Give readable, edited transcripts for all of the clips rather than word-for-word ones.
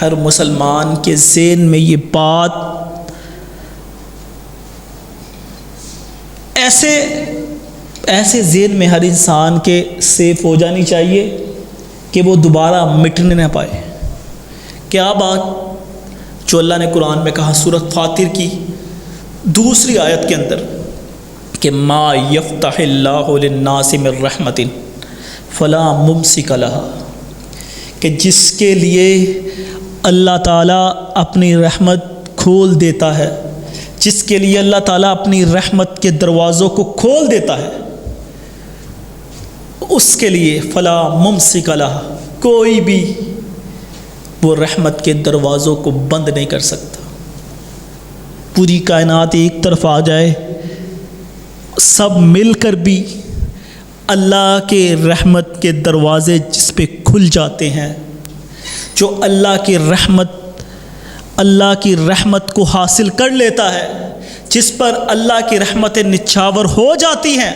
ہر مسلمان کے ذہن میں یہ بات ایسے ذہن میں ہر انسان کے سیف ہو جانی چاہیے کہ وہ دوبارہ مٹنے نہ پائے۔ کیا بات جو اللہ نے قرآن میں کہا سورۃ فاطر کی دوسری آیت کے اندر کہ ما یفتح اللہ للناس من رحمت فلا ممسک لها، کہ جس کے لیے اللہ تعالیٰ اپنی رحمت کھول دیتا ہے، جس کے لیے اللہ تعالیٰ اپنی رحمت کے دروازوں کو کھول دیتا ہے، اس کے لیے فلا ممسک لها، کوئی بھی وہ رحمت کے دروازوں کو بند نہیں کر سکتا۔ پوری کائنات ایک طرف آ جائے، سب مل کر بھی اللہ کے رحمت کے دروازے جس پہ کھل جاتے ہیں، جو اللہ کی رحمت کو حاصل کر لیتا ہے، جس پر اللہ کی رحمتیں نچھاور ہو جاتی ہیں،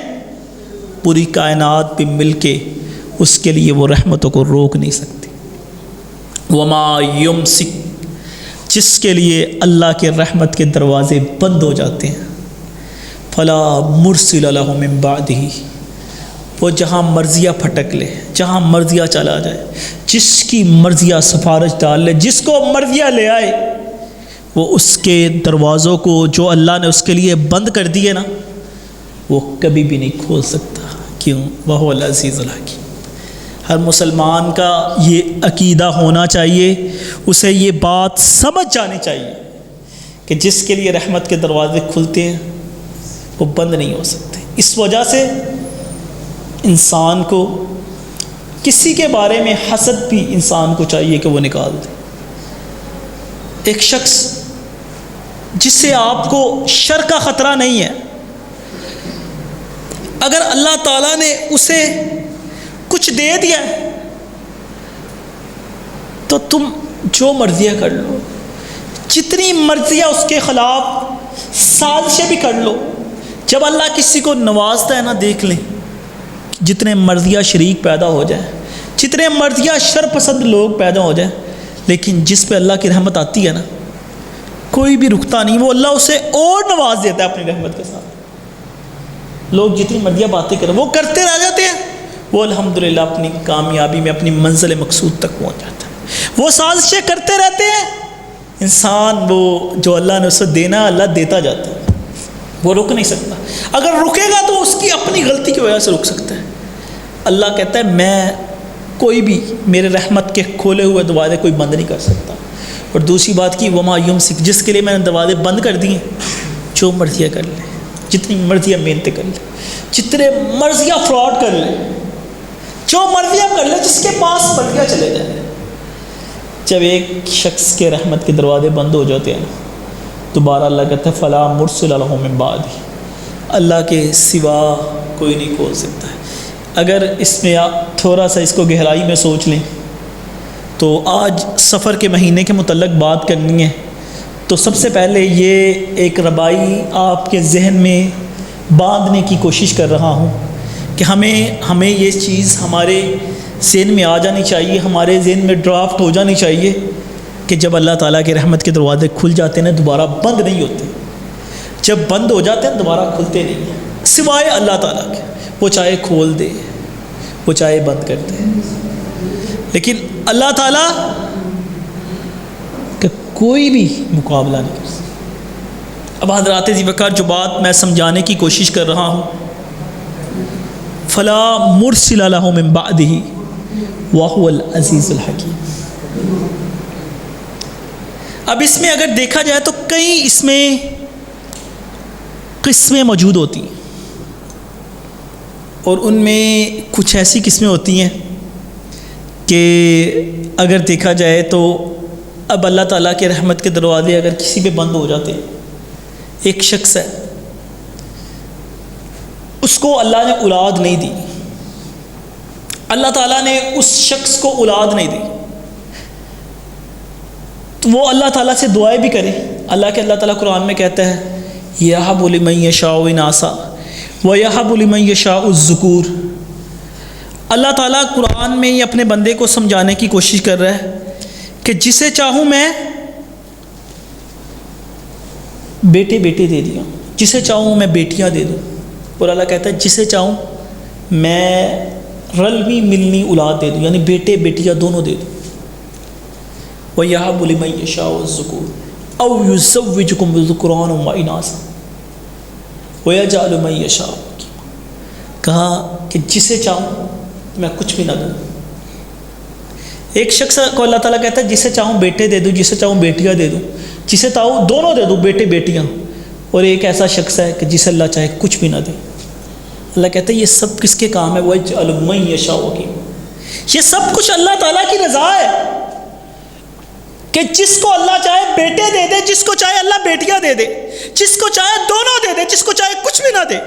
پوری کائنات بھی مل کے اس کے لیے وہ رحمتوں کو روک نہیں سکتی۔ وما یمسک، جس کے لیے اللہ کے رحمت کے دروازے بند ہو جاتے ہیں، فلا مرسل له من بعدہ، وہ جہاں مرضیہ پھٹک لے، جہاں مرضیہ چلا جائے، جس کی مرضیہ سفارش ڈال لے، جس کو مرضیہ لے آئے، وہ اس کے دروازوں کو جو اللہ نے اس کے لیے بند کر دیے نا، وہ کبھی بھی نہیں کھول سکتا۔ کیوں؟ وہو العزیز الحکیم۔ ہر مسلمان کا یہ عقیدہ ہونا چاہیے، اسے یہ بات سمجھ جانی چاہیے کہ جس کے لیے رحمت کے دروازے کھلتے ہیں وہ بند نہیں ہو سکتے۔ اس وجہ سے انسان کو کسی کے بارے میں حسد بھی انسان کو چاہیے کہ وہ نکال دے۔ ایک شخص جس سے آپ کو شر کا خطرہ نہیں ہے، اگر اللہ تعالیٰ نے اسے کچھ دے دیا تو تم جو مرضیہ کر لو، جتنی مرضیہ اس کے خلاف سازشیں بھی کر لو۔ جب اللہ کسی کو نوازتا ہے نا، دیکھ لیں جتنے مرضیہ شریک پیدا ہو جائیں، جتنے مرضیہ شر پسند لوگ پیدا ہو جائیں، لیکن جس پہ اللہ کی رحمت آتی ہے نا، کوئی بھی رکتا نہیں، وہ اللہ اسے اور نواز دیتا ہے اپنی رحمت کے ساتھ۔ لوگ جتنی مرضیہ باتیں کریں وہ کرتے رہ جاتے ہیں، وہ الحمدللہ اپنی کامیابی میں اپنی منزل مقصود تک پہنچ جاتا ہے۔ وہ سازشیں کرتے رہتے ہیں، انسان وہ جو اللہ نے اسے دینا اللہ دیتا جاتا ہے، وہ رک نہیں سکتا۔ اگر رکے گا تو اس کی اپنی غلطی کی وجہ سے رک سکتا ہے۔ اللہ کہتا ہے میں کوئی بھی میرے رحمت کے کھولے ہوئے دروازے کوئی بند نہیں کر سکتا۔ اور دوسری بات کی وما یمسک، جس کے لیے میں نے دروازے بند کر دیے، جو مرضیہ کر لے، جتنی مرضیہ محنتیں کر لے، جتنے مرضیہ فراڈ کر لے، جو مرضیہ کر لے، جس کے پاس مرضیہ چلے جائے۔ جب ایک شخص کے رحمت کے دروازے بند ہو جاتے ہیں، دوبارہ اللہ کہتا ہے فلا مرسل له من بعدہ، اللہ کے سوا کوئی نہیں کھول سکتا ہے۔ اگر اس میں تھوڑا سا اس کو گہرائی میں سوچ لیں تو آج سفر کے مہینے کے متعلق بات کرنی ہے، تو سب سے پہلے یہ ایک ربائی آپ کے ذہن میں باندھنے کی کوشش کر رہا ہوں کہ ہمیں یہ چیز ہمارے ذہن میں آ جانی چاہیے، ہمارے ذہن میں ڈرافٹ ہو جانی چاہیے کہ جب اللہ تعالیٰ کے رحمت کے دروازے کھل جاتے ہیں دوبارہ بند نہیں ہوتے۔ جب بند ہو جاتے ہیں دوبارہ کھلتے نہیں ہیں، سوائے اللہ تعالیٰ کے، وہ چاہے کھول دے، وہ چاہے بند کر دے، لیکن اللہ تعالیٰ کا کوئی بھی مقابلہ نہیں کر سکتا۔ اب حضرات ذی وقار جو بات میں سمجھانے کی کوشش کر رہا ہوں، فلا مرسل له من بعدہ وهو العزیز الحکیم۔ اب اس میں اگر دیکھا جائے تو کئی اس میں قسمیں موجود ہوتی ہیں، اور ان میں کچھ ایسی قسمیں ہوتی ہیں کہ اگر دیکھا جائے تو اب اللہ تعالیٰ کے رحمت کے دروازے اگر کسی پہ بند ہو جاتے، ایک شخص ہے اس کو اللہ نے اولاد نہیں دی، اللہ تعالیٰ نے اس شخص کو اولاد نہیں دی، تو وہ اللہ تعالیٰ سے دعائیں بھی کرے۔ اللہ تعالیٰ قرآن میں کہتا ہے یَهَبُ لِمَن یَشَاءُ إِنَاثًا وَيَهَبُ لِمَن یَشَاءُ الذُّکُورَ۔ اللہ تعالیٰ قرآن میں یہ اپنے بندے کو سمجھانے کی کوشش کر رہا ہے کہ جسے چاہوں میں بیٹے بیٹے دے دیا، جسے چاہوں میں بیٹیاں دے دوں، اور اللہ کہتا ہے جسے چاہوں میں رلوی ملنی اولاد دے دوں، یعنی بیٹے بیٹیاں دونوں دے دوں۔ وَيَهَبُ لِمَن يَشَاءُ الذُّكُورَ أَوْ يُزَوِّجُكُمْ ذُكْرَانًا وَإِنَاثًا وَيَجْعَلُ مَن يَشَاءُ عَقِيمًا۔ کہا کہ جسے چاہوں میں کچھ بھی نہ دوں۔ ایک شخص کو اللہ تعالیٰ کہتا ہے جسے چاہوں بیٹے دے دوں، جسے چاہوں بیٹیاں دے دوں، جسے چاہوں دونوں دے دوں، بیٹے بیٹیاں۔ اور ایک ایسا شخص ہے کہ جسے اللہ چاہے کچھ بھی نہ دے۔ اللہ کہتا ہے یہ سب کس کے کام ہے؟ وَيَجْعَلُ مَن يَشَاءُ عَقِيمًا۔ یہ سب کچھ اللہ تعالیٰ کی رضا ہے کہ جس کو اللہ چاہے بیٹے دے دے، جس کو چاہے اللہ بیٹیاں دے دے، جس کو چاہے دونوں دے دے، جس کو چاہے کچھ بھی نہ دے۔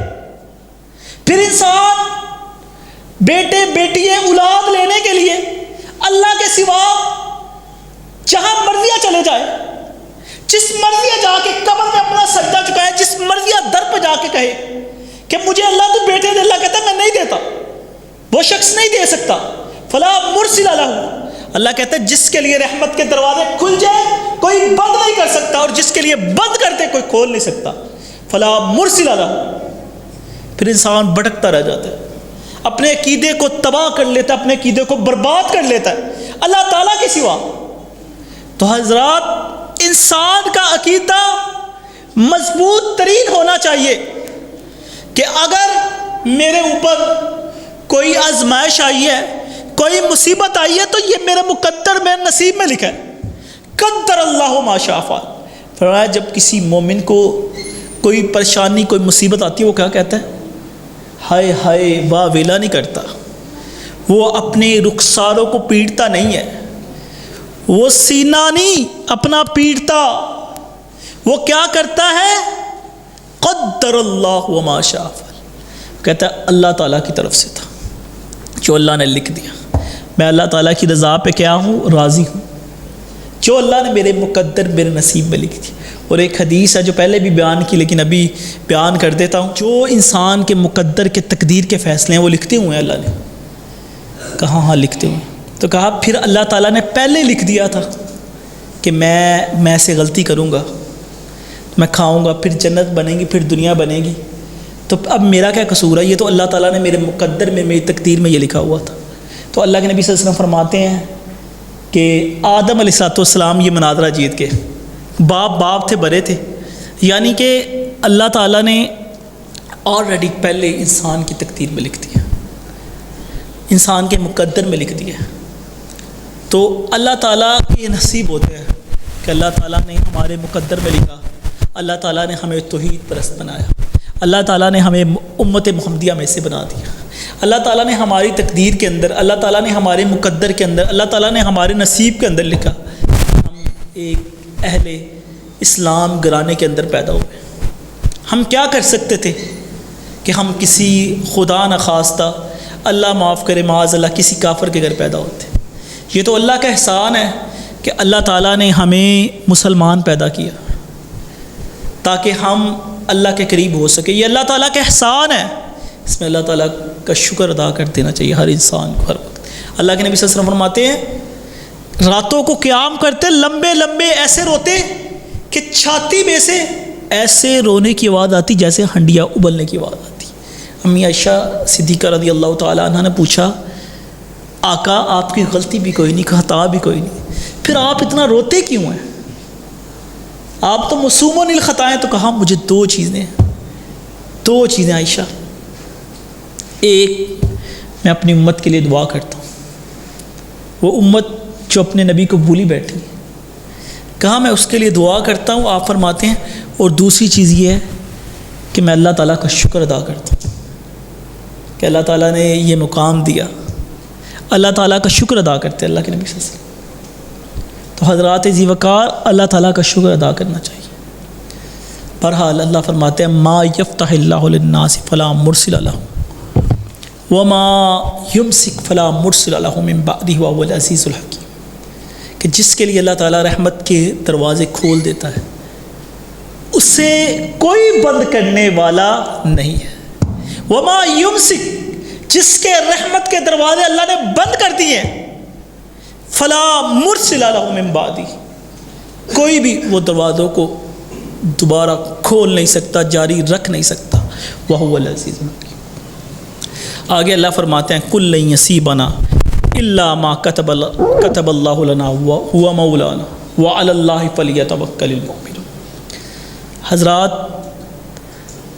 پھر انسان بیٹے بیٹیاں اولاد لینے کے لیے اللہ کے سوا جہاں مرضیاں چلے جائے، جس مرضیاں جا کے قبر میں اپنا سجدہ چکائے، جس مرضیاں در پہ جا کے کہے کہ مجھے اللہ تو بیٹے دے، اللہ کہتا ہے میں نہیں دیتا، وہ شخص نہیں دے سکتا۔ فلا مرسل لہ، اللہ کہتا ہے جس کے لیے رحمت کے دروازے کھل جائے کوئی بند نہیں کر سکتا، اور جس کے لیے بند کرتے کوئی کھول نہیں سکتا۔ فلا مرسل لہ۔ پھر انسان بھٹکتا رہ جاتا ہے، اپنے عقیدے کو تباہ کر لیتا ہے، اپنے عقیدے کو برباد کر لیتا ہے اللہ تعالیٰ کے سوا۔ تو حضرات انسان کا عقیدہ مضبوط ترین ہونا چاہیے کہ اگر میرے اوپر کوئی آزمائش آئی ہے، کوئی مصیبت آئی ہے، تو یہ میرے مقدر میں نصیب میں لکھا ہے۔ قدر اللہ ما شاء فعل۔ فرمایا جب کسی مومن کو کوئی پریشانی کوئی مصیبت آتی ہے وہ کیا کہتا ہے؟ ہائے ہائے واہ ویلا نہیں کرتا، وہ اپنے رخساروں کو پیٹتا نہیں ہے، وہ سینہ نہیں اپنا پیٹتا، وہ کیا کرتا ہے؟ قدر اللہ وما شاء فعل۔ کہتا ہے اللہ تعالیٰ کی طرف سے تھا جو اللہ نے لکھ دیا، میں اللہ تعالیٰ کی رضا پہ کیا ہوں؟ راضی ہوں، جو اللہ نے میرے مقدر میرے نصیب میں لکھ دی۔ اور ایک حدیث ہے جو پہلے بھی بیان کی لیکن ابھی بیان کر دیتا ہوں، جو انسان کے مقدر کے تقدیر کے فیصلے ہیں وہ لکھتے ہوئے ہیں اللہ نے۔ کہاں؟ ہاں لکھتے ہوئے۔ تو کہا پھر اللہ تعالیٰ نے پہلے لکھ دیا تھا کہ میں سے غلطی کروں گا، میں کھاؤں گا، پھر جنت بنے گی، پھر دنیا بنے گی، تو اب میرا کیا قصور ہے؟ یہ تو اللہ تعالیٰ نے میرے مقدر میں میری تقدیر میں یہ لکھا ہوا تھا۔ تو اللہ کے نبی صلی اللہ علیہ وسلم فرماتے ہیں کہ آدم علیہ السلام یہ مناظرہ جیت کے باپ تھے، بڑے تھے، یعنی کہ اللہ تعالیٰ نے آلریڈی پہلے انسان کی تقدیر میں لکھ دیا، انسان کے مقدر میں لکھ دیا۔ تو اللہ تعالیٰ کے یہ نصیب ہوتے ہیں کہ اللہ تعالیٰ نے ہمارے مقدر میں لکھا، اللہ تعالیٰ نے ہمیں توحید پرست بنایا، اللہ تعالیٰ نے ہمیں امت محمدیہ میں سے بنا دیا، اللہ تعالیٰ نے ہماری تقدیر کے اندر، اللہ تعالیٰ نے ہمارے مقدر کے اندر، اللہ تعالیٰ نے ہمارے نصیب کے اندر لکھا۔ ہم ایک اہل اسلام گرانے کے اندر پیدا ہوئے، ہم کیا کر سکتے تھے کہ ہم کسی خدا نخواستہ، اللہ معاف کرے معاذ اللہ، کسی کافر کے گھر پیدا ہوتے؟ یہ تو اللہ کا احسان ہے کہ اللہ تعالیٰ نے ہمیں مسلمان پیدا کیا تاکہ ہم اللہ کے قریب ہو سکے، یہ اللہ تعالیٰ کا احسان ہے، اس میں اللہ تعالیٰ کا شکر ادا کر دینا چاہیے ہر انسان کو ہر وقت۔ اللہ کے نبی صلی اللہ علیہ وسلم فرماتے ہیں راتوں کو قیام کرتے، لمبے لمبے ایسے روتے کہ چھاتی میں سے ایسے رونے کی آواز آتی جیسے ہنڈیا ابلنے کی آواز آتی۔ امی عائشہ صدیقہ رضی اللہ تعالیٰ عنہ نے پوچھا آقا آپ کی غلطی بھی کوئی نہیں، خطا بھی کوئی نہیں، پھر آپ اتنا روتے کیوں ہیں؟ آپ تو معصومون الخطا ہیں۔ تو کہا مجھے دو چیزیں عائشہ، ایک میں اپنی امت کے لیے دعا کرتا ہوں، وہ امت جو اپنے نبی کو بھولی بیٹھی، کہا میں اس کے لیے دعا کرتا ہوں، آپ فرماتے ہیں، اور دوسری چیز یہ ہے کہ میں اللہ تعالیٰ کا شکر ادا کرتا ہوں کہ اللہ تعالیٰ نے یہ مقام دیا، اللہ تعالیٰ کا شکر ادا کرتے اللہ کے نبی صلی اللہ علیہ وسلم۔ تو حضرات ذی وقار اللہ تعالیٰ کا شکر ادا کرنا چاہیے۔ بہرحال اللہ فرماتے ہیں ما یفتح اللہ للناس فلا مرسل لہ وما یمسک فلا مرسل لہ من بعدہ وہو العزیز الحکیم، کہ جس کے لیے اللہ تعالیٰ رحمت کے دروازے کھول دیتا ہے اسے کوئی بند کرنے والا نہیں ہے۔ وما یمسک، جس کے رحمت کے دروازے اللہ نے بند کر دیے فلا مرسل لہ من بعدی، کوئی بھی وہ دروازوں کو دوبارہ کھول نہیں سکتا، جاری رکھ نہیں سکتا۔ وہو العزیز الحکیم۔ آگے اللہ فرماتے ہیں کل لن یصیبنا الا ما کتب اللہ لنا هو مولانا وعلی اللہ فلیتوکل المؤمنون۔ حضرات،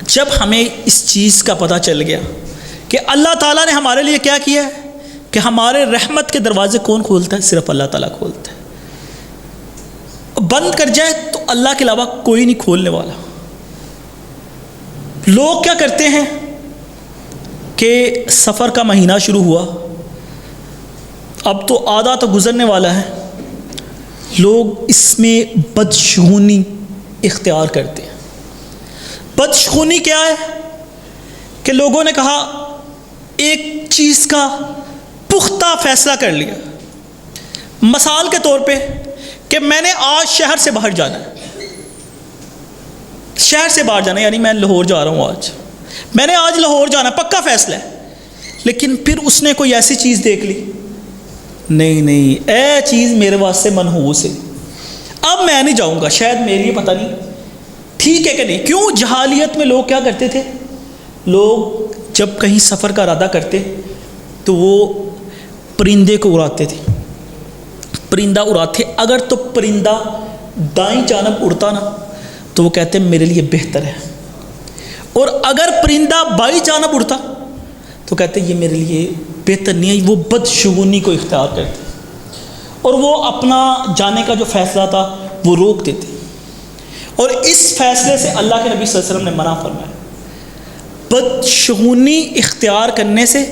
جب ہمیں اس چیز کا پتہ چل گیا کہ اللہ تعالیٰ نے ہمارے لیے کیا کیا ہے، کہ ہمارے رحمت کے دروازے کون کھولتا ہے؟ صرف اللہ تعالیٰ کھولتا ہے۔ بند کر جائے تو اللہ کے علاوہ کوئی نہیں کھولنے والا۔ لوگ کیا کرتے ہیں کہ سفر کا مہینہ شروع ہوا، اب تو آدھا تو گزرنے والا ہے، لوگ اس میں بدشگونی اختیار کرتے ہیں۔ بدشگونی کیا ہے کہ لوگوں نے کہا ایک چیز کا پختہ فیصلہ کر لیا، مثال کے طور پہ کہ میں نے آج شہر سے باہر جانا ہے، شہر سے باہر جانا ہے، یعنی میں لاہور جا رہا ہوں، آج میں نے آج لاہور جانا، پکا فیصلہ ہے۔ لیکن پھر اس نے کوئی ایسی چیز دیکھ لی، نہیں اے چیز میرے واسطے منحوس ہے، اب میں نہیں جاؤں گا، شاید میرے لیے پتہ نہیں ٹھیک ہے کہ نہیں۔ کیوں؟ جہالیت میں لوگ کیا کرتے تھے، لوگ جب کہیں سفر کا ارادہ کرتے تو وہ پرندے کو اڑاتے تھے، پرندہ اڑاتے، اگر تو پرندہ دائیں جانب اڑتا نا تو وہ کہتے میرے لیے بہتر ہے، اور اگر پرندہ بائیں جانب اڑتا تو کہتے یہ میرے لیے بہتر نہیں ہے۔ وہ بدشگونی کو اختیار کرتے اور وہ اپنا جانے کا جو فیصلہ تھا وہ روک دیتے، اور اس فیصلے سے اللہ کے نبی صلی اللہ علیہ وسلم نے منع فرمایا۔ بدشگونی اختیار کرنے سے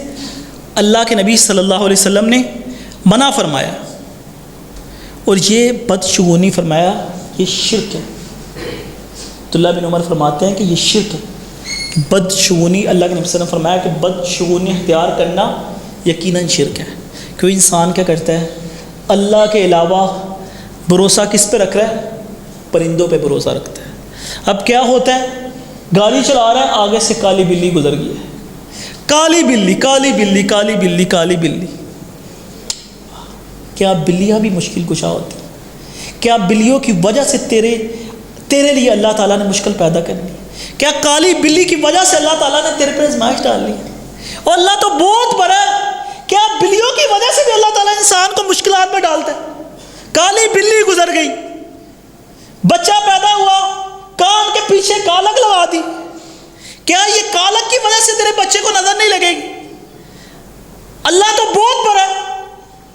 اللہ کے نبی صلی اللہ علیہ وسلم نے منع فرمایا، اور یہ بدشگونی فرمایا یہ شرک ہے۔ عبداللہ بن عمر فرماتے ہیں کہ یہ شرک ہے، کہ بدشگونی، اللہ کے نبی صلی اللہ علیہ وسلم فرمایا کہ بدشگونی اختیار کرنا یقیناً شرک ہے۔ کیوں؟ انسان کیا کرتا ہے، اللہ کے علاوہ بھروسہ کس پہ رکھ رہا ہے؟ پرندوں پہ بھروسہ رکھتا ہے۔ اب کیا ہوتا ہے، گاڑی چلا رہا ہے، آگے سے کالی بلی گزر گئی ہے، کالی بلی کالی بلی کالی بلی کالی بلی۔ کیا بلیاں بھی مشکل کشا ہوتی ہیں؟ کیا بلیوں کی وجہ سے تیرے لیے اللہ تعالیٰ نے مشکل پیدا کرنی؟ کیا کالی بلی کی وجہ سے اللہ تعالیٰ نے تیرے پہ آزمائش ڈال لی؟ اور اللہ تو بہت بڑا ہے، کیا بلیوں کی وجہ سے بھی اللہ تعالیٰ انسان کو مشکلات میں ڈالتا ہے؟ کالی بلی گزر گئی، بچہ پیدا ہوا، کان کے پیچھے کالک لگا دی، کیا یہ کالک کی وجہ سے تیرے بچے کو نظر نہیں لگے گی؟ اللہ تو بہت بڑا ہے،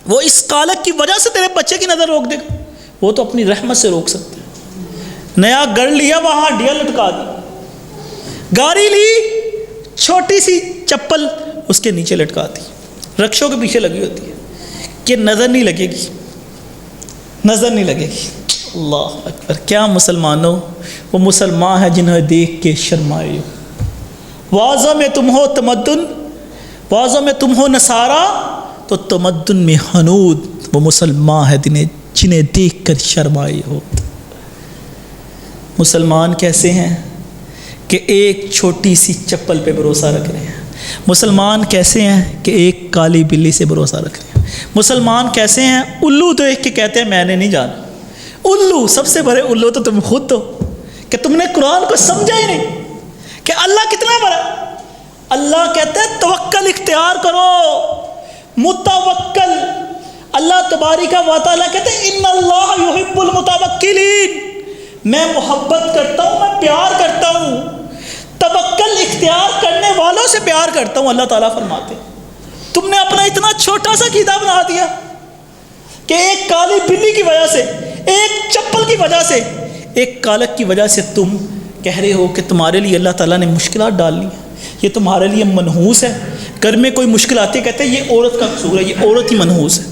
وہ اس کالک کی وجہ سے تیرے بچے کی نظر روک دے گا، وہ تو اپنی رحمت سے روک سکتے ہیں۔ نیا گڑ لیا، وہاں ہڈیاں لٹکا دی، گاڑی لی، چھوٹی سی چپل اس کے نیچے لٹکا دی، رکشوں کے پیچھے لگی ہوتی ہے کہ نظر نہیں لگے گی، نظر نہیں لگے گی۔ اللہ اکبر! کیا مسلمانوں، وہ مسلمان ہیں جنہیں دیکھ کے شرمائے ہو۔ واضح میں تم ہو تمدن، واضح میں تم ہو نصارہ، تو تمدن میں حنود، وہ مسلمان ہے جنہیں دیکھ کر شرمائے ہو۔ مسلمان کیسے ہیں کہ ایک چھوٹی سی چپل پہ بھروسہ رکھ رہے ہیں؟ مسلمان کیسے ہیں کہ ایک کالی بلی سے بھروسہ رکھ رہے ہیں؟ مسلمان کیسے ہیں؟ الو دیکھ کے کہتے ہیں میں نے نہیں جانا۔ الو، سب سے بڑے الو تو تم خود ہو، کہ تم نے قرآن کو سمجھا ہی نہیں کہ اللہ کتنا بڑا ہے۔ اللہ کہتا ہے توکل اختیار کرو، متوکل۔ اللہ تبارک و تعالیٰ کہتے ہیں ان اللہ یحب المتوکلین، میں محبت کرتا ہوں، میں پیار کرتا ہوں، توکل اختیار کرنے والوں سے پیار کرتا ہوں۔ اللہ تعالیٰ فرماتے ہیں تم نے اپنا اتنا چھوٹا سا قیدا بنا دیا کہ ایک کالی بلی کی وجہ سے، ایک چپل کی وجہ سے، ایک کالک کی وجہ سے تم کہہ رہے ہو کہ تمہارے لیے اللہ تعالیٰ نے مشکلات ڈال لی ہیں، یہ تمہارے لیے منحوس ہے۔ گھر میں کوئی مشکل آتی ہے، کہتے ہیں یہ عورت کا قصور ہے، یہ عورت ہی منحوس ہے۔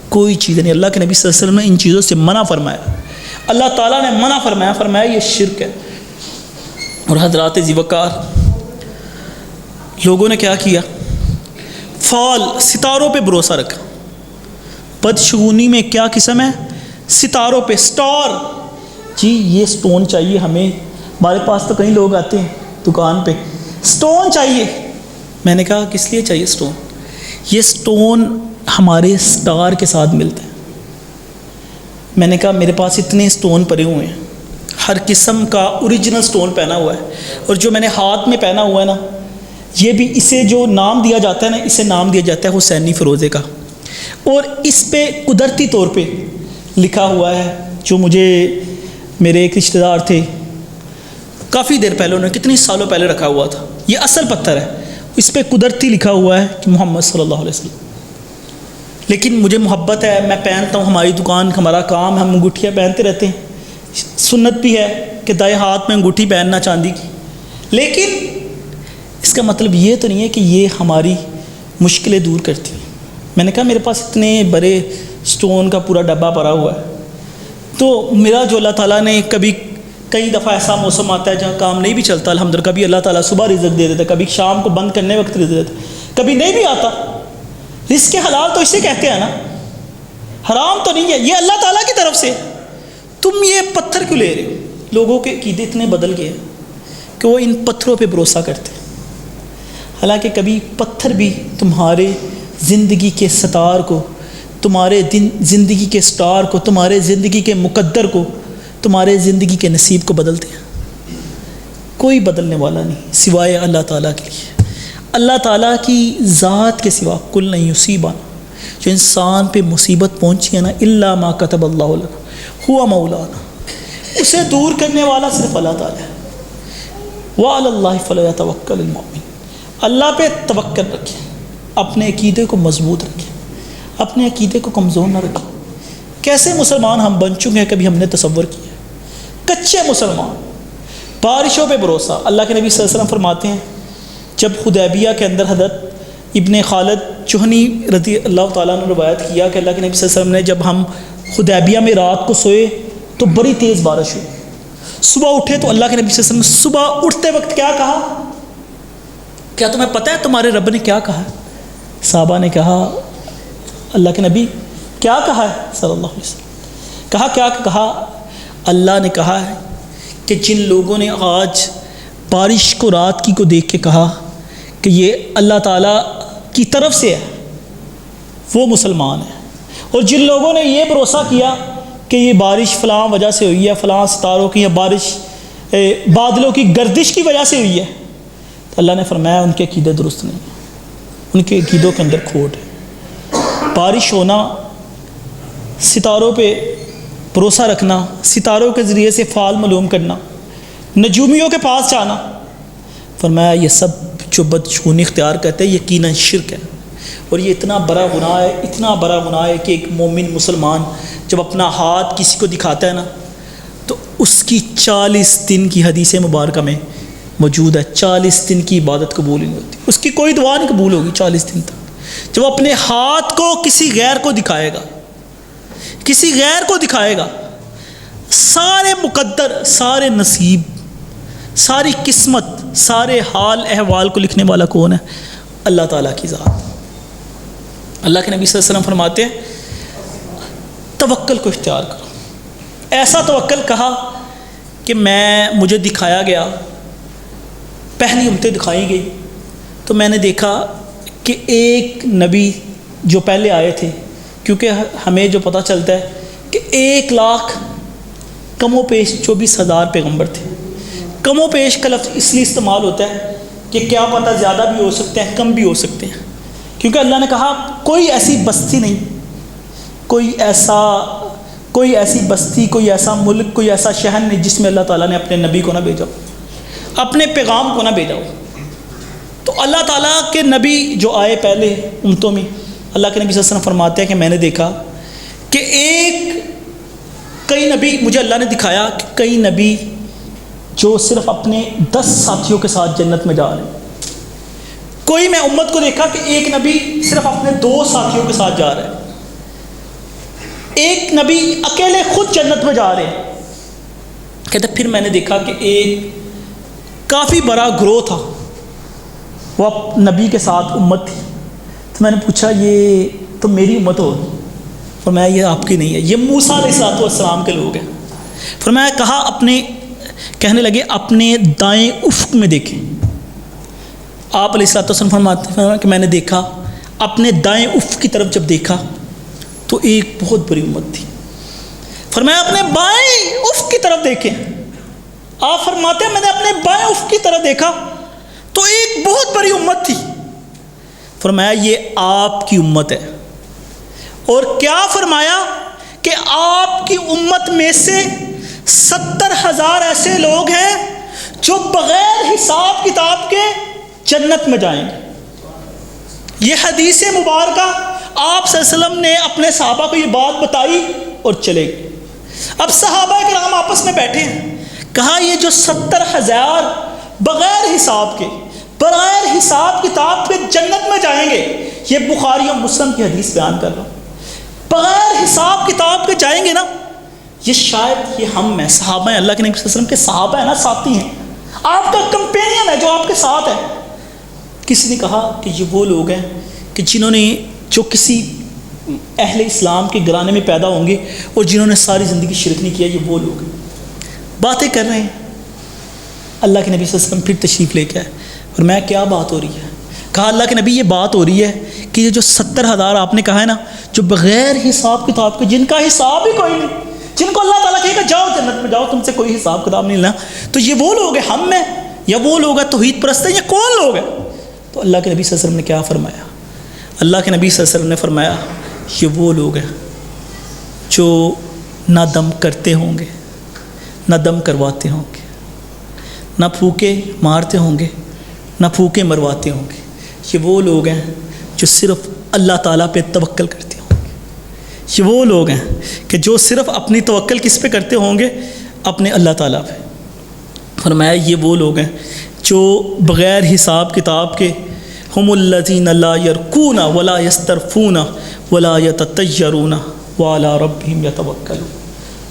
کوئی چیز نہیں، اللہ کے نبی صلی اللہ علیہ وسلم نے ان چیزوں سے منع فرمایا، اللہ تعالیٰ نے منع فرمایا، فرمایا یہ شرک ہے۔ اور حضرات ذی وقار، لوگوں نے کیا کیا؟ فال، ستاروں پہ بھروسہ رکھا۔ بدشگونی میں کیا قسم ہے؟ ستاروں پہ، سٹار، جی یہ سٹون چاہیے ہمیں، ہمارے پاس تو کئی لوگ آتے ہیں دکان پہ، سٹون چاہیے۔ میں نے کہا کس لیے چاہیے سٹون؟ یہ سٹون ہمارے سٹار کے ساتھ ملتا ہے، میں نے کہا میرے پاس اتنے سٹون پڑے ہوئے ہیں، ہر قسم کا اوریجنل سٹون پہنا ہوا ہے، اور جو میں نے ہاتھ میں پہنا ہوا ہے نا، یہ بھی اسے جو نام دیا جاتا ہے نا، اسے نام دیا جاتا ہے حسینی فیروزے کا، اور اس پہ قدرتی طور پہ لکھا ہوا ہے، جو مجھے میرے ایک رشتہ دار تھے کافی دیر پہلے، انہوں نے کتنی سالوں پہلے رکھا ہوا تھا، یہ اصل پتھر ہے، اس پہ قدرتی لکھا ہوا ہے کہ محمد صلی اللہ علیہ وسلم۔ لیکن مجھے محبت ہے، میں پہنتا ہوں، ہماری دکان ہمارا کام، ہم انگوٹھیاں پہنتے رہتے ہیں، سنت بھی ہے کہ دائیں ہاتھ میں انگوٹھی پہننا چاندی کی، لیکن اس کا مطلب یہ تو نہیں ہے کہ یہ ہماری مشکلیں دور کرتی ہیں۔ میں نے کہا میرے پاس اتنے بڑے سٹون کا پورا ڈبہ پڑا ہوا ہے، تو میرا جو اللہ تعالیٰ نے کئی دفعہ ایسا موسم آتا ہے جہاں کام نہیں بھی چلتا، الحمدللہ، کبھی اللہ تعالیٰ صبح رزق دے دیتا ہے، کبھی شام کو بند کرنے وقت رزق دیتا ہے، کبھی نہیں بھی آتا۔ رزق حلال تو اسے کہتے ہیں نا، حرام تو نہیں ہے، یہ اللہ تعالیٰ کی طرف سے۔ تم یہ پتھر کیوں لے رہے ہو؟ لوگوں کے عقیدے اتنے بدل گئے کہ وہ ان پتھروں پہ بھروسہ کرتے ہیں، حالانکہ کبھی پتھر بھی تمہارے زندگی کے ستار کو، تمہارے زندگی کے سٹار کو، تمہارے زندگی کے مقدر کو، تمہارے زندگی کے نصیب کو بدلتے ہیں۔ کوئی بدلنے والا نہیں سوائے اللہ تعالیٰ کے لیے۔ اللہ تعالیٰ کی ذات کے سوا کل نہیں یصیبنا، جو انسان پہ مصیبت پہنچی ہے نا، الا ما کتب اللہ لنا ہوا مولانا، اسے دور کرنے والا صرف اللہ تعالیٰ ہے۔ وعلی اللہ فلیتوکل المؤمن، اللہ پہ توکل رکھیں، اپنے عقیدے کو مضبوط رکھیں، اپنے عقیدے کو کمزور نہ رکھیں۔ کیسے مسلمان ہم بن چکے ہیں کبھی ہم نے تصور کیا؟ کچے مسلمان، بارشوں پہ بھروسہ۔ اللہ کے نبی صلی اللہ علیہ وسلم فرماتے ہیں جب حدیبیہ کے اندر حضرت ابن خالد جہنی رضی اللہ تعالیٰ نے روایت کیا کہ اللہ کے نبی صلی اللہ علیہ وسلم نے جب ہم حدیبیہ میں رات کو سوئے تو بڑی تیز بارش ہوئی، صبح اٹھے تو اللہ کے نبی صلی اللہ علیہ وسلم نے صبح اٹھتے وقت کیا کہا؟ کیا تمہیں پتہ ہے تمہارے رب نے کیا کہا؟ صحابہ نے کہا اللہ کے نبی کیا کہا ہے صلی اللہ علیہ وسلم؟ کہا کیا کہا؟ اللہ نے کہا ہے کہ جن لوگوں نے آج بارش کو رات کی کو دیکھ کے کہا کہ یہ اللہ تعالیٰ کی طرف سے ہے، وہ مسلمان ہیں، اور جن لوگوں نے یہ بھروسہ کیا کہ یہ بارش فلاں وجہ سے ہوئی ہے، فلاں ستاروں کی، یا بارش بادلوں کی گردش کی وجہ سے ہوئی ہے، تو اللہ نے فرمایا ان کے عقیدے درست نہیں ہیں، ان کے عقیدوں کے اندر کھوٹ ہے۔ بارش ہونا، ستاروں پہ بھروسہ رکھنا، ستاروں کے ذریعے سے فعال معلوم کرنا، نجومیوں کے پاس جانا، فرمایا یہ سب جو بدشگونی اختیار کرتے ہیں یقیناً شرک ہے، اور یہ اتنا بڑا گناہ ہے، اتنا بڑا گناہ ہے کہ ایک مومن مسلمان جب اپنا ہاتھ کسی کو دکھاتا ہے نا تو اس کی 40 دن کی حدیث مبارکہ میں موجود ہے، 40 دن کی عبادت قبول نہیں ہوتی، اس کی کوئی دعا نہیں قبول ہوگی 40 دن تک۔ جب اپنے ہاتھ کو کسی غیر کو دکھائے گا، کسی غیر کو دکھائے گا، سارے مقدر، سارے نصیب، ساری قسمت، سارے حال احوال کو لکھنے والا کون ہے؟ اللہ تعالیٰ کی ذات۔ اللہ کے نبی صلی اللہ علیہ وسلم فرماتے ہیں توکل کو اختیار کرو۔ ایسا توکل کہا کہ مجھے دکھایا گیا، پہلی امتیں دکھائی گئی تو میں نے دیکھا کہ ایک نبی جو پہلے آئے تھے، کیونکہ ہمیں جو پتہ چلتا ہے کہ 1 لاکھ کم و بیش 24,000 پیغمبر تھے۔ کم و بیش کا لفظ اس لیے استعمال ہوتا ہے کہ کیا پتہ زیادہ بھی ہو سکتے ہیں، کم بھی ہو سکتے ہیں، کیونکہ اللہ نے کہا کوئی ایسی بستی نہیں، کوئی ایسی بستی، کوئی ایسا ملک، کوئی ایسا شہر نہیں جس میں اللہ تعالیٰ نے اپنے نبی کو نہ بھیجا ہو، اپنے پیغام کو نہ بھیجا ہو۔ تو اللہ تعالیٰ کے نبی جو آئے پہلے امتوں میں، اللہ کے نبی صلی اللہ علیہ وسلم فرماتے ہیں کہ میں نے دیکھا کہ کئی نبی، مجھے اللہ نے دکھایا کہ کئی نبی جو صرف اپنے 10 ساتھیوں کے ساتھ جنت میں جا رہے ہیں۔ کوئی میں امت کو دیکھا کہ ایک نبی صرف اپنے 2 ساتھیوں کے ساتھ جا رہے ہیں، ایک نبی اکیلے خود جنت میں جا رہے ہیں۔ کہتے پھر میں نے دیکھا کہ ایک کافی بڑا گروہ تھا، وہ نبی کے ساتھ امت تھی، تو میں نے پوچھا یہ تو میری امت ہوگی؟ فرمایا یہ آپ کی نہیں ہے، یہ موسیٰ علیہ السلام کے لوگ ہیں۔ فرمایا کہنے لگے اپنے دائیں افق میں دیکھیں۔ آپ علیہ السلام فرماتے ہیں کہ میں نے دیکھا اپنے دائیں افق کی طرف، جب دیکھا تو ایک بہت بڑی امت تھی، فرمایا اپنے بائیں افق کی طرف دیکھیں. آپ فرماتے ہیں میں نے اپنے بائیں افق کی طرف دیکھا تو ایک بہت بڑی امت تھی. فرمایا یہ آپ کی امت ہے. اور کیا فرمایا کہ آپ کی امت میں سے 70,000 ایسے لوگ ہیں جو بغیر حساب کتاب کے جنت میں جائیں گے. یہ حدیث مبارکہ آپ صلی اللہ علیہ وسلم نے اپنے صحابہ کو یہ بات بتائی اور چلے گئے. اب صحابہ کرام آپس میں بیٹھے ہیں. کہا یہ جو 70,000 بغیر حساب کے بغیر حساب کتاب کے جنت میں جائیں گے, یہ بخاری اور مسلم کی حدیث بیان کر رہا ہوں, بغیر حساب کتاب کے جائیں گے نا, یہ شاید یہ ہم ہیں, صحابہ ہیں, اللہ کے نبی صلی اللہ علیہ وسلم کے صحابہ ہیں نا, ساتھی ہیں, آپ کا کمپینین ہے جو آپ کے ساتھ ہے. کسی نے کہا کہ یہ وہ لوگ ہیں کہ جنہوں نے جو کسی اہل اسلام کے گھرانے میں پیدا ہوں گے اور جنہوں نے ساری زندگی شرک نہیں کیا, یہ وہ لوگ ہیں. باتیں کر رہے ہیں. اللہ کے نبی صلی اللہ علیہ وسلم پھر تشریف لے کے آئے اور میں کیا بات ہو رہی ہے. کہا اللہ کے نبی یہ بات ہو رہی ہے کہ یہ جو 70,000 آپ نے کہا ہے نا, جو بغیر حساب کتاب کے, جن کا حساب ہی کوئی نہیں, جن کو اللہ تعالیٰ کہے گا جاؤ جنت میں جاؤ, تم سے کوئی حساب کتاب نہیں لینا, تو یہ وہ لوگ ہیں ہم میں, یا وہ لوگ ہیں توحید پرست ہیں, یا کون لوگ ہیں؟ تو اللہ کے نبی صلی اللہ علیہ وسلم نے کیا فرمایا؟ اللہ کے نبی صلی اللہ علیہ وسلم نے فرمایا یہ وہ لوگ ہیں جو نہ دم کرتے ہوں گے, نہ دم کرواتے ہوں گے, نہ پھوکے مارتے ہوں گے, نہ پھوکے مرواتے ہوں گے. یہ وہ لوگ ہیں جو صرف اللہ تعالیٰ پہ توکل کرتے ہوں گے. یہ وہ لوگ ہیں کہ جو صرف اپنی توکل کس پہ کرتے ہوں گے؟ اپنے اللہ تعالیٰ پہ. فرمایا یہ وہ لوگ ہیں جو بغیر حساب کتاب کے ہم الذین لا یرکون ولا یسترفون ولا یتطیرون وعلی ربہم یتوکلون,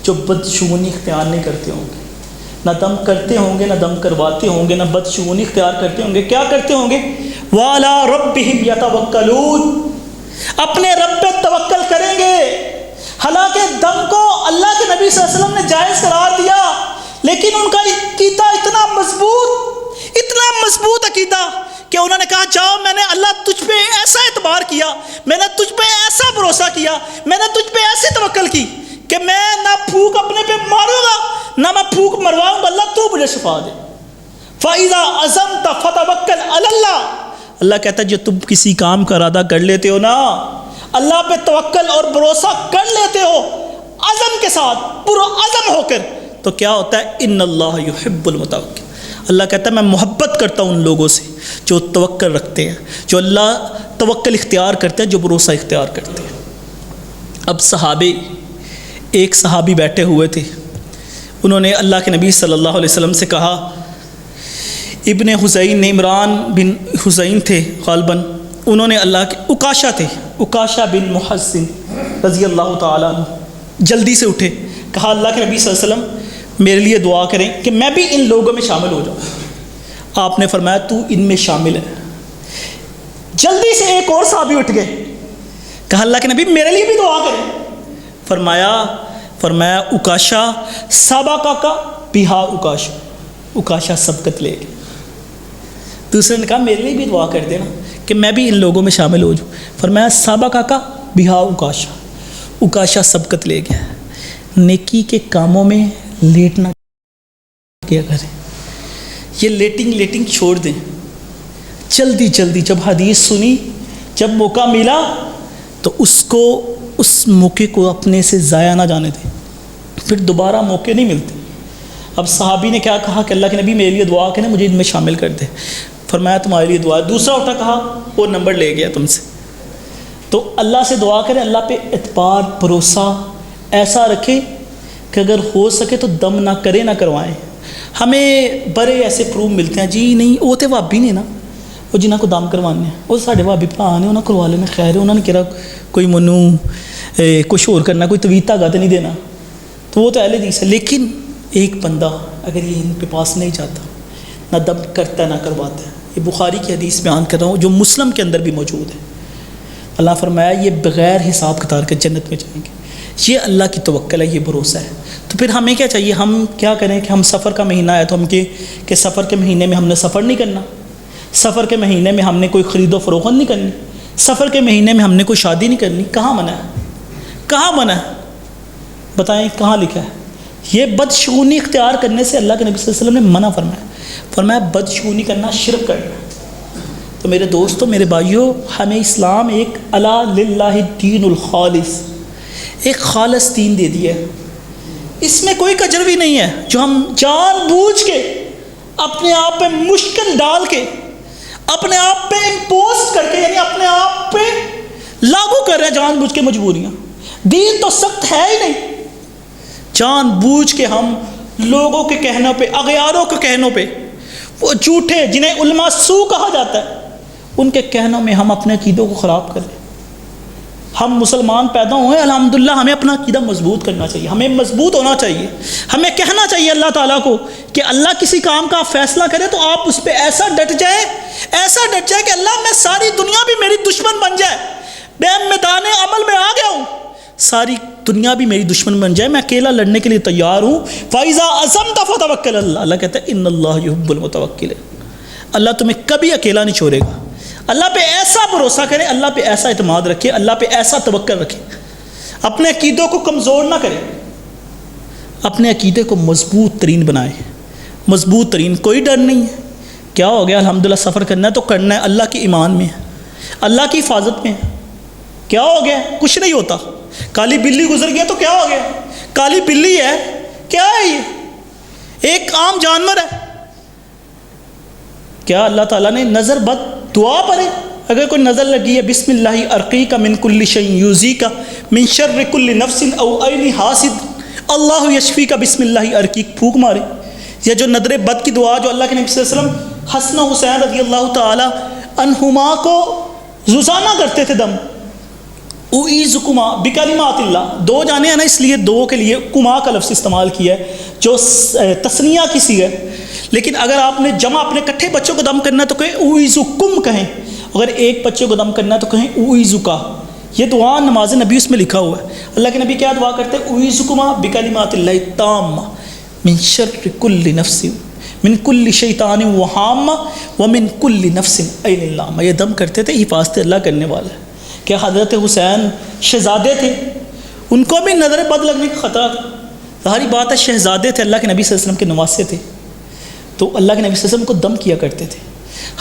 جو بدشگونی اختیار نہیں کرتے ہوں گے, نہ دم کرتے ہوں گے, نہ دم کرواتے ہوں گے, نہ بدشگونی اختیار کرتے ہوں گے. کیا کرتے ہوں گے؟ وعلی ربہم یتوکلون, اپنے رب پہ توکل کریں گے. حالانکہ دم کو اللہ کے نبی صلی اللہ علیہ وسلم نے جائز قرار دیا, لیکن ان کا عقیدہ اتنا مضبوط عقیدہ کہ انہوں نے کہا جاؤ, میں نے اللہ تجھ پہ ایسا اعتبار کیا, میں نے تجھ پہ ایسا بھروسہ کیا, میں نے تجھ پہ ایسے توکل کی کہ میں نہ پھوک اپنے پہ ماروں گا نہ میں پھوک مرواؤں گا, اللہ تو مجھے شفا دے. فَإِذَا عَزَمْتَ فَتَوَكَّلْ عَلَى اللَّهِ, اللہ کہتا ہے جو تم کسی کام کا ارادہ کر لیتے ہو نا, اللہ پہ توکل اور بھروسہ کر لیتے ہو عزم کے ساتھ, پرعزم ہو کر, تو کیا ہوتا ہے؟ ان اللہ یحب المتوکل, اللہ کہتا ہے میں محبت کرتا ہوں ان لوگوں سے جو توکل رکھتے ہیں, جو اللہ توکل اختیار کرتے ہیں, جو بھروسہ اختیار کرتے ہیں. اب صحابے, ایک صحابی بیٹھے ہوئے تھے, انہوں نے اللہ کے نبی صلی اللہ علیہ وسلم سے کہا, ابن حسین عمران بن حسین تھے غالباً, انہوں نے اللہ کے عکاشہ تھے, عکاشہ بن محسن رضی اللہ تعالیٰ عنہ, جلدی سے اٹھے, کہا اللہ کے نبی صلی اللہ علیہ وسلم میرے لیے دعا کریں کہ میں بھی ان لوگوں میں شامل ہو جاؤں. آپ نے فرمایا تو ان میں شامل ہے. جلدی سے ایک اور صحابی اٹھ گئے, کہا اللہ کے نبی میرے لیے بھی دعا کریں. فرمایا عکاشہ سابقہ کا بہا عکاشہ, عکاشہ سبقت لے گئے. دوسرے نے کہا میرے لیے بھی دعا کر دینا کہ میں بھی ان لوگوں میں شامل ہو جاؤں. فرمایا سابقہ کا بہا عکاشہ, عکاشہ سبقت لے گیا. نیکی کے کاموں میں لیٹنا کیا کریں, یہ لیٹنگ چھوڑ دیں. جلدی جب حدیث سنی, جب موقع ملا تو اس موقع کو اپنے سے ضائع نہ جانے دیں, پھر دوبارہ موقع نہیں ملتے. اب صحابی نے کیا کہا کہ اللہ کے نبی میرے لیے دعا کریں, مجھے ان میں شامل کر دے. فرمایا تمہارے لیے دعا. دوسرا اٹھا, کہا وہ نمبر لے گیا تم سے. تو اللہ سے دعا کریں, اللہ پہ اعتبار بھروسہ ایسا رکھے کہ اگر ہو سکے تو دم نہ کرے نہ کروائیں. ہمیں بڑے ایسے پروف ملتے ہیں, جی نہیں وہ تو بھابی نے نا, وہ جنہوں کو دم کروانے ہیں وہ ساڑھے بھابی بھرا نے, انہوں کروا لینا, خیر ہے, انہوں نے کہا کوئی منو کچھ اور کرنا, کوئی طویل دھاگا تو نہیں دینا, تو وہ تو اہل حدیث ہے. لیکن ایک بندہ اگر یہ ان کے پاس نہیں جاتا, نہ دم کرتا نہ کرواتا ہے, یہ بخاری کی حدیث بیان کر رہا ہوں جو مسلم کے اندر بھی موجود ہے. اللہ فرمایا یہ بغیر حساب کتاب کے جنت میں جائیں گے. یہ اللہ کی توکل ہے, یہ بھروسہ ہے. تو پھر ہمیں کیا چاہیے؟ ہم کیا کریں کہ ہم سفر کا مہینہ ہے تو ہم کہ سفر کے مہینے میں ہم نے سفر نہیں کرنا, سفر کے مہینے میں ہم نے کوئی خرید و فروخت نہیں کرنی, سفر کے مہینے میں ہم نے کوئی شادی نہیں کرنی. کہاں منع ہے؟ بتائیں کہاں لکھا ہے؟ یہ بدشگونی اختیار کرنے سے اللہ کے نبی صلی اللہ علیہ وسلم نے منع فرمایا بدشگونی کرنا شرک کرنا۔ تو میرے دوستوں، میرے بھائیوں، ہمیں اسلام ایک الا للہ الدین الخالص، ایک خالص دین دے دیا ہے۔ اس میں کوئی کجروی نہیں ہے جو ہم جان بوجھ کے اپنے آپ پہ مشکل ڈال کے، اپنے آپ پہ امپوز کر کے، یعنی اپنے آپ پہ لاگو کر رہے ہیں جان بوجھ کے مجبوریاں۔ دین تو سخت ہے ہی نہیں، جان بوجھ کے ہم لوگوں کے کہنوں پہ، اغیاروں کے کہنوں پہ، وہ جھوٹے جنہیں علماء سو کہا جاتا ہے، ان کے کہنوں میں ہم اپنے عقیدوں کو خراب کریں۔ ہم مسلمان پیدا ہوئے الحمدللہ، ہمیں اپنا عقیدہ مضبوط کرنا چاہیے، ہمیں مضبوط ہونا چاہیے، ہمیں کہنا چاہیے اللہ تعالیٰ کو کہ اللہ کسی کام کا فیصلہ کرے تو آپ اس پہ ایسا ڈٹ جائے کہ اللہ میں ساری دنیا بھی میری دشمن بن جائے، میں میدان عمل میں آ گیا ہوں، ساری دنیا بھی میری دشمن بن جائے، میں اکیلا لڑنے کے لیے تیار ہوں۔ فَإِذَا عَزَمْتَ فَتَوَكَّلْ عَلَى اللَّهِ، اللہ کہتا ہے ان اللہ يُحِبُّ الْمُتَوَكِّلِينَ، اللہ تمہیں کبھی اکیلا نہیں چھوڑے گا۔ اللہ پہ ایسا بھروسہ کرے، اللہ پہ ایسا اعتماد رکھے، اللہ پہ ایسا توکل رکھے، اپنے عقیدوں کو کمزور نہ کرے، اپنے عقیدے کو مضبوط ترین بنائے، مضبوط ترین۔ کوئی ڈر نہیں ہے، کیا ہو گیا الحمدللہ سفر کرنا ہے تو کرنا ہے، اللہ کی ایمان میں ہے، اللہ کی حفاظت میں ہے، کیا ہو گیا؟ کچھ نہیں ہوتا۔ کالی بلی گزر گیا تو کیا ہو گیا؟ کالی بلی ہے، کیا ہے یہ؟ ایک عام جانور ہے۔ کیا اللہ تعالیٰ نے نظر بد دعا پڑھے؟ اگر کوئی نظر لگی ہے، بسم اللہ ارقیک من کل شیء یؤذیک من شر کل نفس او عین حاسد اللہ یشفیک بسم اللہ ارقیک، پھونک مارے۔ یہ جو نظر بد کی دعا جو اللہ کے نبی صلی اللہ علیہ وسلم حسن و حسین رضی اللہ تعالی عنہما کو روزانہ کرتے تھے دم، اعیذکما بکلمات اللہ، دو جانے ہیں نا، اس لیے دو کے لیے کما کا لفظ استعمال کیا ہے جو تثنیہ کی صیغہ ہے، لیکن اگر آپ نے جمع اپنے کٹھے بچوں کو دم کرنا ہے تو کہیں اعیذکم کہیں، اگر ایک بچے کو دم کرنا ہے تو کہیں اعیذکا۔ یہ دعا نماز نبی اس میں لکھا ہوا ہے۔ اللہ کے نبی کیا دعا کرتے ہیں؟ اعیذکما بکلمات اللہ التامہ من شر کل نفس من کل شیطان وہامہ ومن کل نفس عین اللامہ۔ یہ دم کرتے تھے، حفاظت اللہ کرنے والا ہے۔ کہ حضرت حسین شہزادے تھے، ان کو بھی نظر بد لگنے کا خطرہ تھا، ظاہری بات ہے شہزادے تھے، اللہ کے نبی صلی اللہ علیہ وسلم کے نواسے تھے، تو اللہ کے نبی صلی اللہ علیہ وسلم کو دم کیا کرتے تھے۔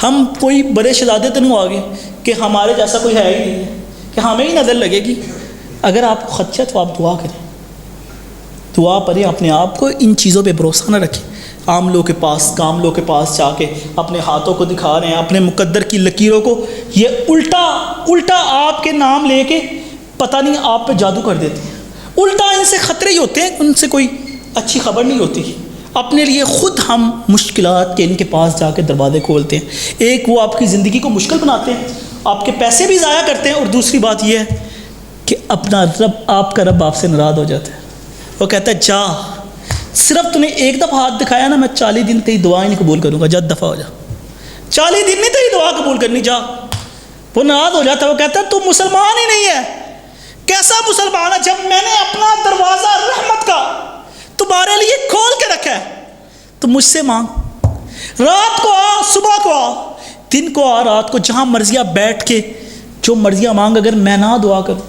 ہم کوئی بڑے شہزادے تو نہیں آگے کہ ہمارے جیسا کوئی ہے ہی نہیں ہے کہ ہمیں ہی نظر لگے گی۔ اگر آپ کو خدشہ تو آپ دعا کریں، دعا پڑھیں، اپنے آپ کو ان چیزوں پہ بھروسہ نہ رکھیں۔ عام لوگوں کے پاس، کام لوگوں کے پاس جا کے اپنے ہاتھوں کو دکھا رہے ہیں، اپنے مقدر کی لکیروں کو، یہ الٹا آپ کے نام لے کے پتہ نہیں آپ پہ جادو کر دیتے ہیں۔ الٹا ان سے خطرے ہی ہوتے ہیں، ان سے کوئی اچھی خبر نہیں ہوتی۔ اپنے لیے خود ہم مشکلات کے ان کے پاس جا کے دروازے کھولتے ہیں۔ ایک وہ آپ کی زندگی کو مشکل بناتے ہیں، آپ کے پیسے بھی ضائع کرتے ہیں، اور دوسری بات یہ ہے کہ اپنا رب، آپ کا رب آپ سے ناراض ہو جاتا ہے۔ وہ کہتا ہے جا، صرف تو نے ایک دفعہ ہاتھ دکھایا نا، میں 40 دن تیری دعا ہی نہیں قبول کروں گا، جد دفعہ ہو جا۔ 40 دن نہیں تیری دعا قبول کرنی، جا۔ وہ ناراض ہو جاتا ہے، وہ کہتا ہے تو مسلمان ہی نہیں ہے۔ کیسا مسلمان ہے جب میں نے اپنا دروازہ رحمت کا تمہارے لیے کھول کے رکھا ہے؟ تو مجھ سے مانگ، رات کو آ، صبح کو آ، دن کو آ، رات کو، جہاں مرضیاں بیٹھ کے جو مرضیاں مانگ۔ اگر میں نہ دعا کروں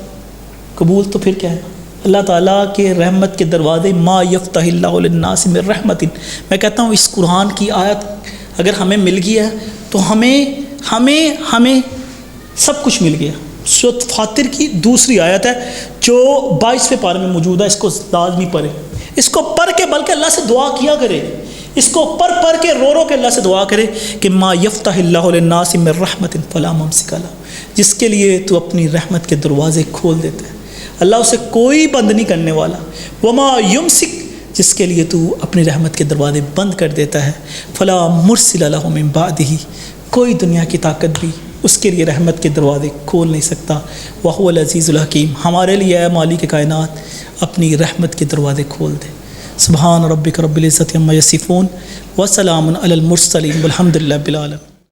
قبول تو پھر کیا ہے؟ اللہ تعالیٰ کے رحمت کے دروازے، ما یفتح اللہ للناس من رحمت، میں کہتا ہوں اس قرآن کی آیت اگر ہمیں مل گئی ہے تو ہمیں سب کچھ مل گیا۔ سورۃ فاطر کی دوسری آیت ہے جو 22ویں پارے میں موجود ہے، اس کو لازمی پڑھیں، اس کو پڑھ کے بلکہ اللہ سے دعا کیا کرے، اس کو پڑھ کے رو کے اللہ سے دعا کرے کہ ما یفتح اللہ للناس من رحمت فلا ممسک لہ، جس کے لیے تو اپنی رحمت کے دروازے کھول دیتے ہیں، اللہ اسے کوئی بند نہیں کرنے والا۔ وما یمسک، جس کے لیے تو اپنی رحمت کے دروازے بند کر دیتا ہے، فلا مرسل لہ من بعدہ، کوئی دنیا کی طاقت بھی اس کے لیے رحمت کے دروازے کھول نہیں سکتا۔ وہو العزیز الحکیم، ہمارے لیے اے مالک کائنات اپنی رحمت کے دروازے کھول دے۔ سبحان ربک رب العزت عما یصفون وسلام علی المرسلین والحمد للہ رب العالمین۔